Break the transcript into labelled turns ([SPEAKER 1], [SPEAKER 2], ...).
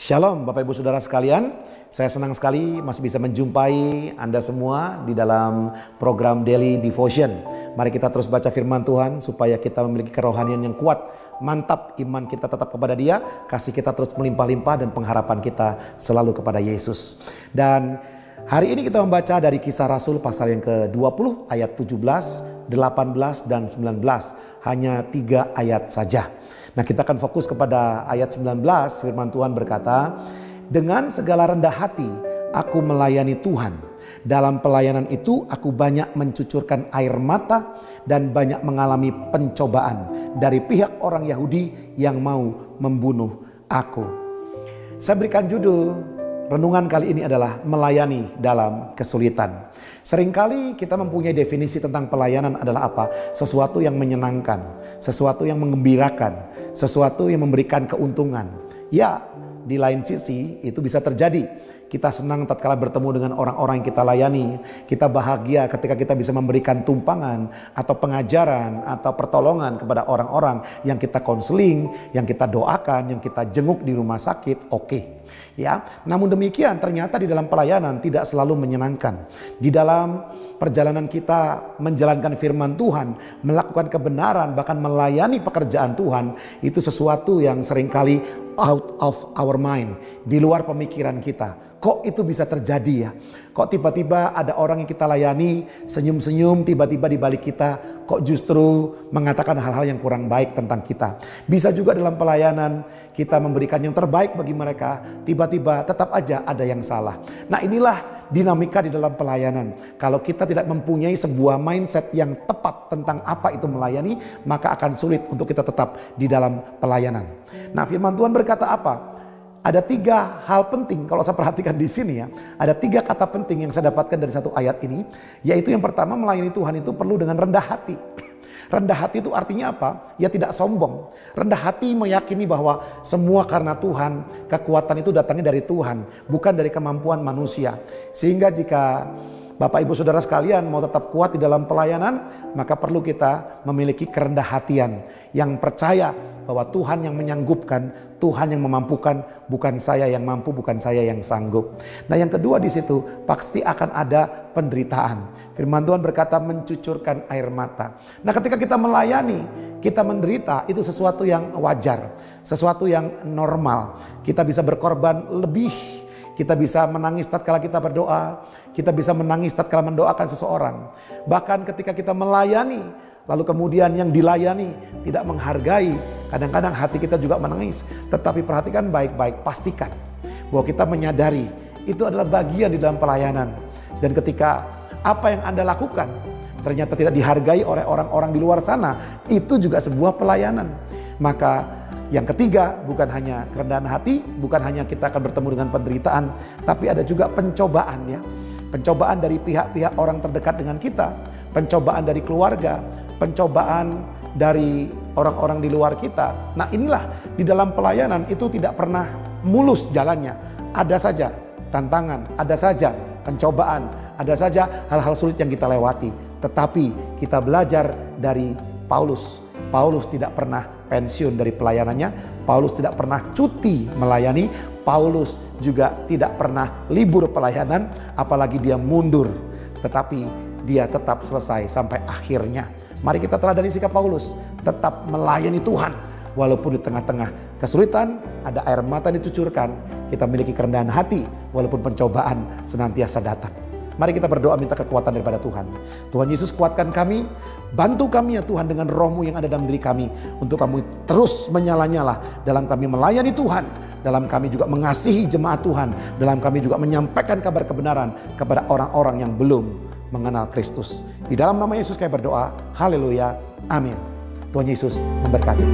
[SPEAKER 1] Shalom Bapak Ibu Saudara sekalian, saya senang sekali masih bisa menjumpai Anda semua di dalam program Daily Devotion. Mari kita terus baca firman Tuhan supaya kita memiliki kerohanian yang kuat, mantap iman kita tetap kepada Dia, kasih kita terus melimpah-limpah dan pengharapan kita selalu kepada Yesus. Dan hari ini kita membaca dari Kisah Rasul pasal yang ke-20 ayat 17, 18 dan 19. Hanya 3 ayat saja. Nah, kita akan fokus kepada ayat 19. Firman Tuhan berkata, "Dengan segala rendah hati aku melayani Tuhan. Dalam pelayanan itu aku banyak mencucurkan air mata dan banyak mengalami pencobaan dari pihak orang Yahudi yang mau membunuh aku." Saya berikan judul renungan kali ini adalah melayani dalam kesulitan. Seringkali kita mempunyai definisi tentang pelayanan adalah apa? Sesuatu yang menyenangkan, sesuatu yang menggembirakan, sesuatu yang memberikan keuntungan. Ya, di lain sisi itu bisa terjadi. Kita senang tatkala bertemu dengan orang-orang yang kita layani. Kita bahagia ketika kita bisa memberikan tumpangan atau pengajaran atau pertolongan kepada orang-orang yang kita konseling, yang kita doakan, yang kita jenguk di rumah sakit. Oke. Ya, namun demikian ternyata di dalam pelayanan tidak selalu menyenangkan. Di dalam perjalanan kita menjalankan firman Tuhan, melakukan kebenaran, bahkan melayani pekerjaan Tuhan, itu sesuatu yang seringkali out of our mind, di luar pemikiran kita. Kok itu bisa terjadi ya? Kok tiba-tiba ada orang yang kita layani senyum-senyum, tiba-tiba di balik kita kok justru mengatakan hal-hal yang kurang baik tentang kita. Bisa juga dalam pelayanan kita memberikan yang terbaik bagi mereka, tiba-tiba tetap aja ada yang salah. Nah, inilah dinamika di dalam pelayanan. Kalau kita tidak mempunyai sebuah mindset yang tepat tentang apa itu melayani, maka akan sulit untuk kita tetap di dalam pelayanan. Nah, firman Tuhan berkata apa? Ada 3 hal penting kalau saya perhatikan di sini ya. Ada 3 kata penting yang saya dapatkan dari satu ayat ini. Yaitu yang pertama, melayani Tuhan itu perlu dengan rendah hati. Rendah hati itu artinya apa? Ya tidak sombong. Rendah hati meyakini bahwa semua karena Tuhan. Kekuatan itu datangnya dari Tuhan, bukan dari kemampuan manusia. Sehingga jika Bapak Ibu Saudara sekalian mau tetap kuat di dalam pelayanan, maka perlu kita memiliki kerendah hatian yang percaya bahwa Tuhan yang menyanggupkan, Tuhan yang memampukan, bukan saya yang mampu, bukan saya yang sanggup. Nah, yang kedua di situ pasti akan ada penderitaan. Firman Tuhan berkata mencucurkan air mata. Nah, ketika kita melayani, kita menderita, itu sesuatu yang wajar, sesuatu yang normal. Kita bisa berkorban lebih. Kita bisa menangis tatkala kita berdoa. Kita bisa menangis tatkala mendoakan seseorang. Bahkan ketika kita melayani, lalu kemudian yang dilayani tidak menghargai, kadang-kadang hati kita juga menangis. Tetapi perhatikan baik-baik, pastikan bahwa kita menyadari itu adalah bagian di dalam pelayanan. Dan ketika apa yang Anda lakukan ternyata tidak dihargai oleh orang-orang di luar sana, itu juga sebuah pelayanan. Maka yang ketiga, bukan hanya kerendahan hati, bukan hanya kita akan bertemu dengan penderitaan, tapi ada juga pencobaan ya. Pencobaan dari pihak-pihak orang terdekat dengan kita, pencobaan dari keluarga, pencobaan dari orang-orang di luar kita. Nah, inilah di dalam pelayanan itu tidak pernah mulus jalannya. Ada saja tantangan, ada saja pencobaan, ada saja hal-hal sulit yang kita lewati. Tetapi kita belajar dari Paulus. Paulus tidak pernah pensiun dari pelayanannya. Paulus tidak pernah cuti melayani. Paulus juga tidak pernah libur pelayanan, apalagi dia mundur. Tetapi dia tetap selesai sampai akhirnya. Mari kita teladani sikap Paulus, tetap melayani Tuhan. Walaupun di tengah-tengah kesulitan, ada air mata yang dicucurkan, kita memiliki kerendahan hati walaupun pencobaan senantiasa datang. Mari kita berdoa minta kekuatan daripada Tuhan. Tuhan Yesus, kuatkan kami, bantu kami ya Tuhan dengan roh-Mu yang ada dalam diri kami. Untuk kami terus menyala-nyala dalam kami melayani Tuhan. Dalam kami juga mengasihi jemaat Tuhan. Dalam kami juga menyampaikan kabar kebenaran kepada orang-orang yang belum mengenal Kristus. Di dalam nama Yesus kami berdoa. Haleluya. Amin. Tuhan Yesus memberkati.